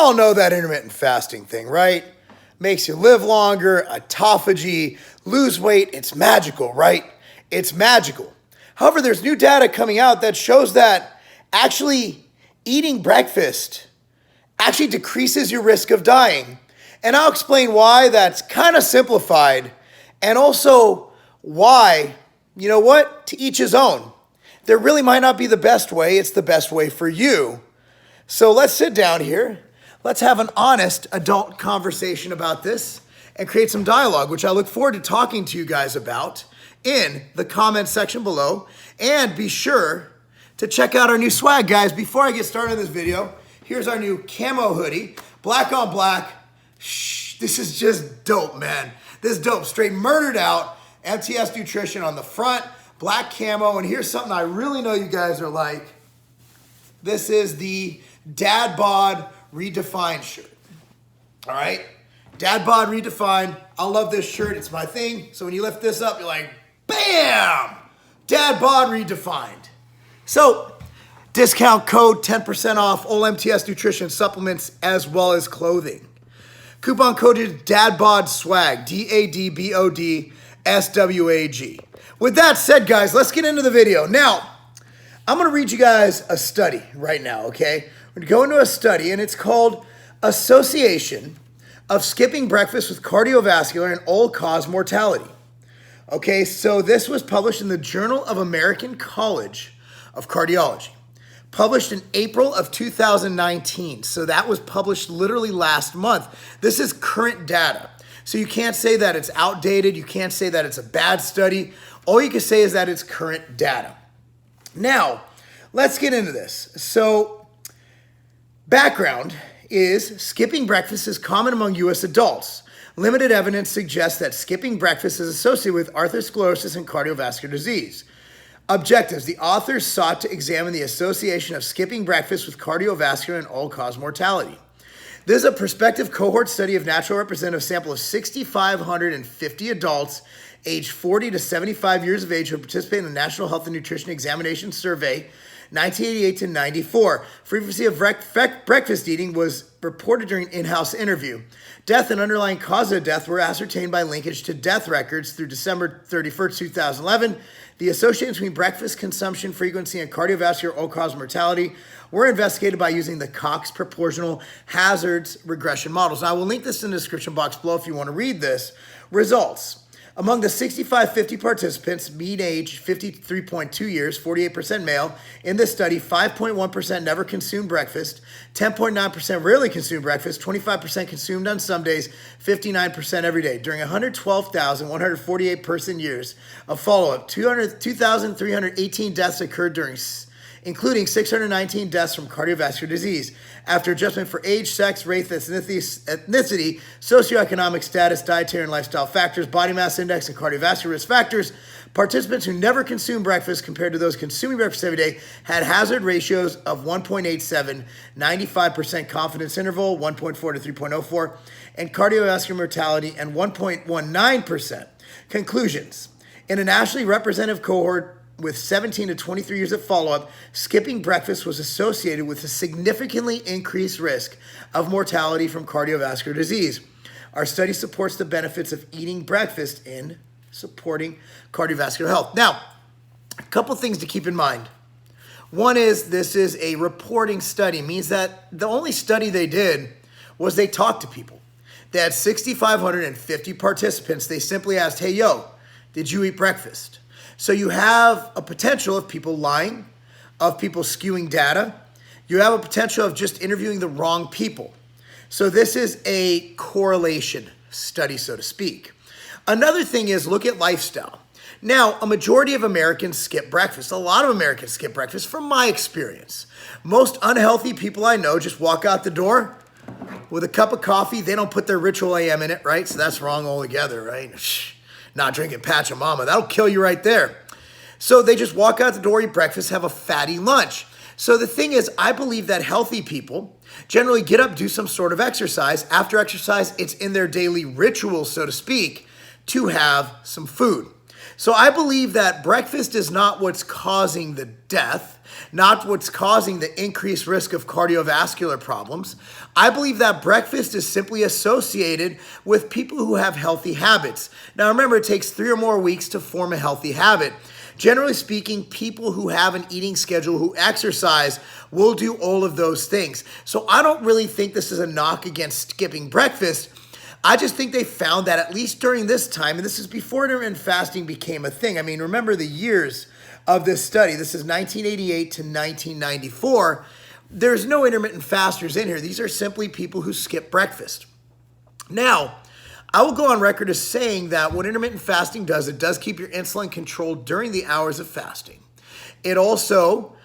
all know that intermittent fasting thing, right? Makes you live longer, autophagy, lose weight. It's magical, right? It's magical. However, there's new data coming out that shows that actually eating breakfast actually decreases your risk of dying. And I'll explain why that's kind of simplified, and also why, you know what, to each his own. There really might not be the best way, it's the best way for you. So let's sit down here. Let's have an honest adult conversation about this and create some dialogue, which I look forward to talking to you guys about in the comment section below. And be sure to check out our new swag, guys. Before I get started on this video, here's our new camo hoodie, black on black. Shh, this is just dope, man. This is dope, straight murdered out, MTS Nutrition on the front, black camo, and here's something I really know you guys are like. This is the Dad Bod Redefined shirt. All right, Dad Bod Redefined. I love this shirt, it's my thing. So when you lift this up, you're like, bam, Dad Bod Redefined. So discount code 10% off all MTS Nutrition supplements as well as clothing. Coupon code is DADBOD SWAG, DADBOD SWAG. With that said, guys, let's get into the video. Now, I'm going to read you guys a study right now, okay? We're going to go into a study, and it's called Association of Skipping Breakfast with Cardiovascular and All-Cause Mortality. Okay, so this was published in the Journal of American College of Cardiology. Published in April of 2019. So that was published literally last month. This is current data. So you can't say that it's outdated. You can't say that it's a bad study. All you can say is that it's current data. Now, let's get into this. So, background is skipping breakfast is common among U.S. adults. Limited evidence suggests that skipping breakfast is associated with atherosclerosis and cardiovascular disease. Objectives. The authors sought to examine the association of skipping breakfast with cardiovascular and all-cause mortality. This is a prospective cohort study of natural representative sample of 6,550 adults aged 40 to 75 years of age who participated in the National Health and Nutrition Examination Survey 1988 to 94. Frequency of breakfast eating was reported during in-house interview. Death and underlying cause of death were ascertained by linkage to death records through December 31st, 2011. The association between breakfast consumption frequency and cardiovascular all-cause mortality were investigated by using the Cox proportional hazards regression models. Now, I will link this in the description box below if you want to read this. Results. Among the 6550 participants, mean age 53.2 years, 48% male, in this study, 5.1% never consumed breakfast, 10.9% rarely consumed breakfast, 25% consumed on some days, 59% every day. During 112,148 person years of follow-up, 2,318 deaths occurred including 619 deaths from cardiovascular disease. After adjustment for age, sex, race, ethnicity, socioeconomic status, dietary and lifestyle factors, body mass index, and cardiovascular risk factors, participants who never consumed breakfast compared to those consuming breakfast every day had hazard ratios of 1.87, 95% confidence interval, 1.4 to 3.04, and cardiovascular mortality, and 1.19%. Conclusions. In a nationally representative cohort with 17 to 23 years of follow-up, skipping breakfast was associated with a significantly increased risk of mortality from cardiovascular disease. Our study supports the benefits of eating breakfast in supporting cardiovascular health. Now, a couple things to keep in mind. One is this is a reporting study, means that the only study they did was they talked to people. They had 6,550 participants. They simply asked, hey, yo, did you eat breakfast? So you have a potential of people lying, of people skewing data. You have a potential of just interviewing the wrong people. So this is a correlation study, so to speak. Another thing is look at lifestyle. Now, a majority of Americans skip breakfast. A lot of Americans skip breakfast from my experience. Most unhealthy people I know just walk out the door with a cup of coffee. They don't put their Ritual AM in it, right? So that's wrong altogether, right? Not drinking Pachamama. That'll kill you right there. So they just walk out the door, eat breakfast, have a fatty lunch. So the thing is, I believe that healthy people generally get up, do some sort of exercise. After exercise, it's in their daily ritual, so to speak, to have some food. So I believe that breakfast is not what's causing the death, not what's causing the increased risk of cardiovascular problems. I believe that breakfast is simply associated with people who have healthy habits. Now remember, it takes 3 or more weeks to form a healthy habit. Generally speaking, people who have an eating schedule, who exercise, will do all of those things. So I don't really think this is a knock against skipping breakfast. I just think they found that at least during this time, and this is before intermittent fasting became a thing. I mean, remember the years of this study. This is 1988 to 1994. There's no intermittent fasters in here. These are simply people who skip breakfast. Now, I will go on record as saying that what intermittent fasting does, it does keep your insulin controlled during the hours of fasting. It also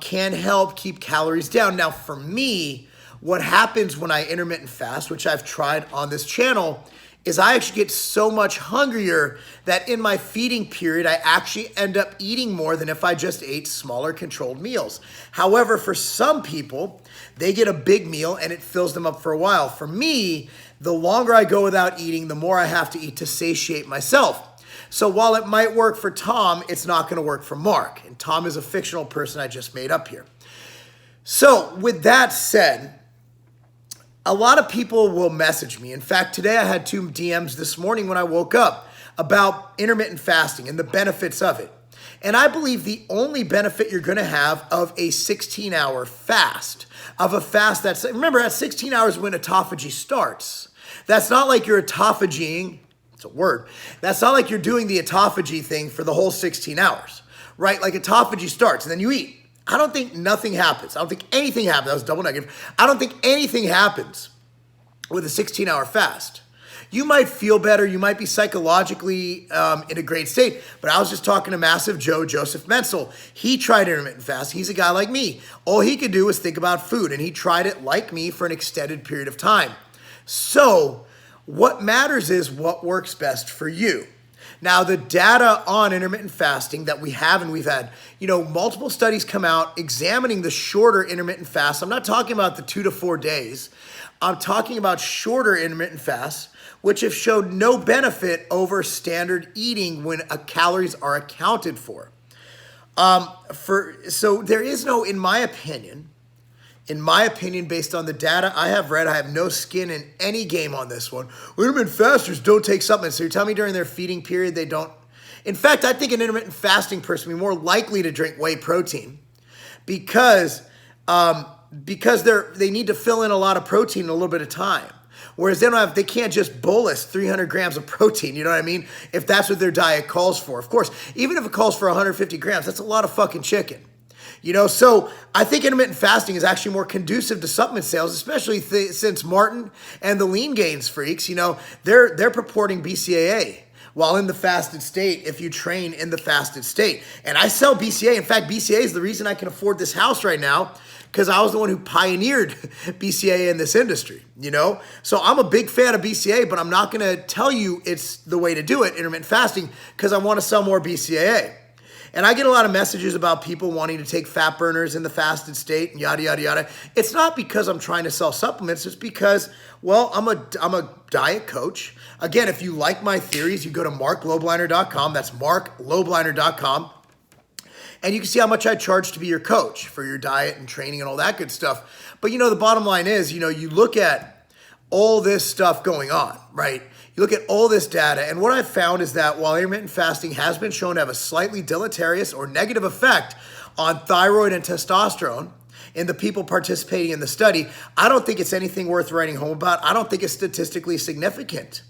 can help keep calories down. Now, for me, what happens when I intermittent fast, which I've tried on this channel, is I actually get so much hungrier that in my feeding period, I actually end up eating more than if I just ate smaller controlled meals. However, for some people, they get a big meal and it fills them up for a while. For me, the longer I go without eating, the more I have to eat to satiate myself. So while it might work for Tom, it's not going to work for Mark. And Tom is a fictional person I just made up here. So with that said, a lot of people will message me. In fact, today I had 2 DMs this morning when I woke up about intermittent fasting and the benefits of it. And I believe the only benefit you're going to have of a 16-hour fast, of a fast that's, remember, at 16 hours when autophagy starts. That's not like you're autophagying, it's a word, that's not like you're doing the autophagy thing for the whole 16 hours, right? Like autophagy starts and then you eat. I don't think nothing happens. I don't think anything happens. That was double negative. I don't think anything happens with a 16-hour fast. You might feel better. You might be psychologically in a great state. But I was just talking to Massive Joe, Joseph Menzel. He tried intermittent fast. He's a guy like me. All he could do was think about food. And he tried it like me for an extended period of time. So what matters is what works best for you. Now, the data on intermittent fasting that we have, and we've had, multiple studies come out examining the shorter intermittent fasts. I'm not talking about the 2 to 4 days. I'm talking about shorter intermittent fasts, which have showed no benefit over standard eating when calories are accounted for. So there is no, in my opinion, based on the data I have read, I have no skin in any game on this one. Intermittent fasters don't take supplements. So you're telling me during their feeding period they don't? In fact, I think an intermittent fasting person would be more likely to drink whey protein because they need to fill in a lot of protein in a little bit of time. Whereas they can't just bolus 300 grams of protein, you know what I mean? If that's what their diet calls for. Of course, even if it calls for 150 grams, that's a lot of fucking chicken. So I think intermittent fasting is actually more conducive to supplement sales, especially since Martin and the lean gains freaks, they're purporting BCAA while in the fasted state if you train in the fasted state. And I sell BCAA. In fact, BCAA is the reason I can afford this house right now because I was the one who pioneered BCAA in this industry, So I'm a big fan of BCAA, but I'm not going to tell you it's the way to do it, intermittent fasting, because I want to sell more BCAA. And I get a lot of messages about people wanting to take fat burners in the fasted state and yada, yada, yada. It's not because I'm trying to sell supplements. It's because, I'm a diet coach. Again, if you like my theories, you go to marklobliner.com. That's marklobliner.com. And you can see how much I charge to be your coach for your diet and training and all that good stuff. But, the bottom line is, you look at all this stuff going on, right? You look at all this data, and what I've found is that while intermittent fasting has been shown to have a slightly deleterious or negative effect on thyroid and testosterone in the people participating in the study, I don't think it's anything worth writing home about. I don't think it's statistically significant.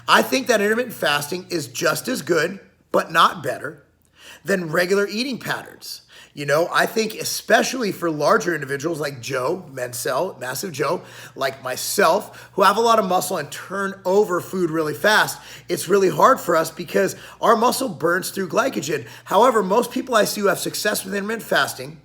I think that intermittent fasting is just as good, but not better, than regular eating patterns. I think especially for larger individuals like Joe Menzel, Massive Joe, like myself, who have a lot of muscle and turn over food really fast, it's really hard for us because our muscle burns through glycogen. However, most people I see who have success with intermittent fasting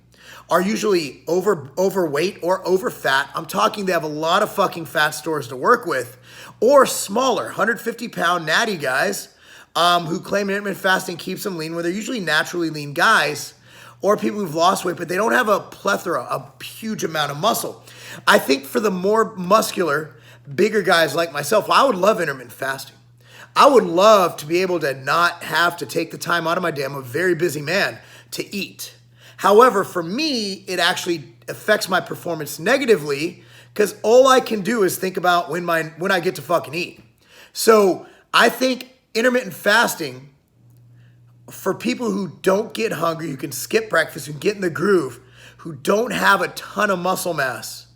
are usually overweight or over fat. I'm talking they have a lot of fucking fat stores to work with, or smaller, 150-pound natty guys who claim intermittent fasting keeps them lean, where they're usually naturally lean guys, or people who've lost weight, but they don't have a plethora, a huge amount of muscle. I think for the more muscular, bigger guys like myself, I would love intermittent fasting. I would love to be able to not have to take the time out of my day. I'm a very busy man to eat. However, for me, it actually affects my performance negatively because all I can do is think about when I get to fucking eat. So I think intermittent fasting for people who don't get hungry, who can skip breakfast, who can get in the groove, who don't have a ton of muscle mass,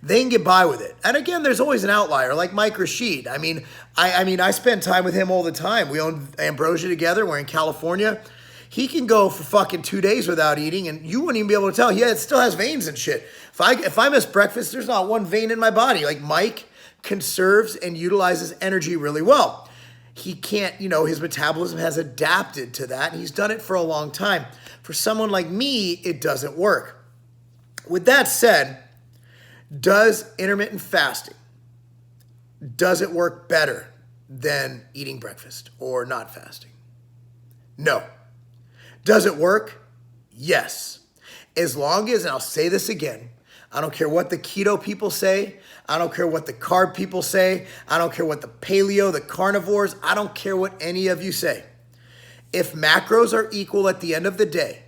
they can get by with it. And again, there's always an outlier, like Mike Rashid. I mean, I spend time with him all the time. We own Ambrosia together. We're in California. He can go for fucking 2 days without eating, and you wouldn't even be able to tell. It still has veins and shit. If I miss breakfast, there's not one vein in my body. Like Mike conserves and utilizes energy really well. He can't, his metabolism has adapted to that, and he's done it for a long time. For someone like me, it doesn't work. With that said, does intermittent fasting, does it work better than eating breakfast or not fasting? No. Does it work? Yes. As long as, and I'll say this again, I don't care what the keto people say. I don't care what the carb people say. I don't care what the paleo, the carnivores, I don't care what any of you say. If macros are equal at the end of the day,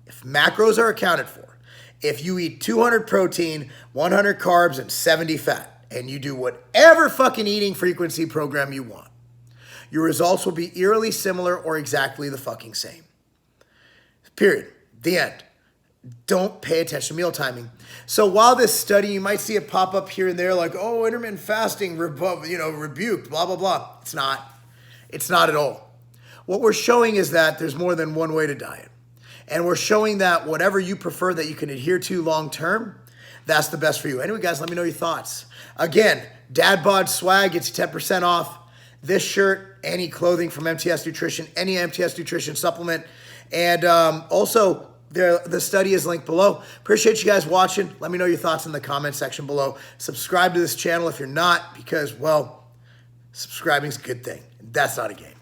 if macros are accounted for, if you eat 200 protein, 100 carbs, and 70 fat, and you do whatever fucking eating frequency program you want, your results will be eerily similar or exactly the fucking same. Period. The end. Don't pay attention to meal timing. So while this study, you might see it pop up here and there like, oh, intermittent fasting, rebuked, blah, blah, blah. It's not. It's not at all. What we're showing is that there's more than one way to diet. And we're showing that whatever you prefer that you can adhere to long term, that's the best for you. Anyway, guys, let me know your thoughts. Again, Dad Bod Swag gets you 10% off. This shirt, any clothing from MTS Nutrition, any MTS Nutrition supplement. And also, the study is linked below. Appreciate you guys watching. Let me know your thoughts in the comment section below. Subscribe to this channel if you're not, because, well, subscribing is a good thing. That's not a game.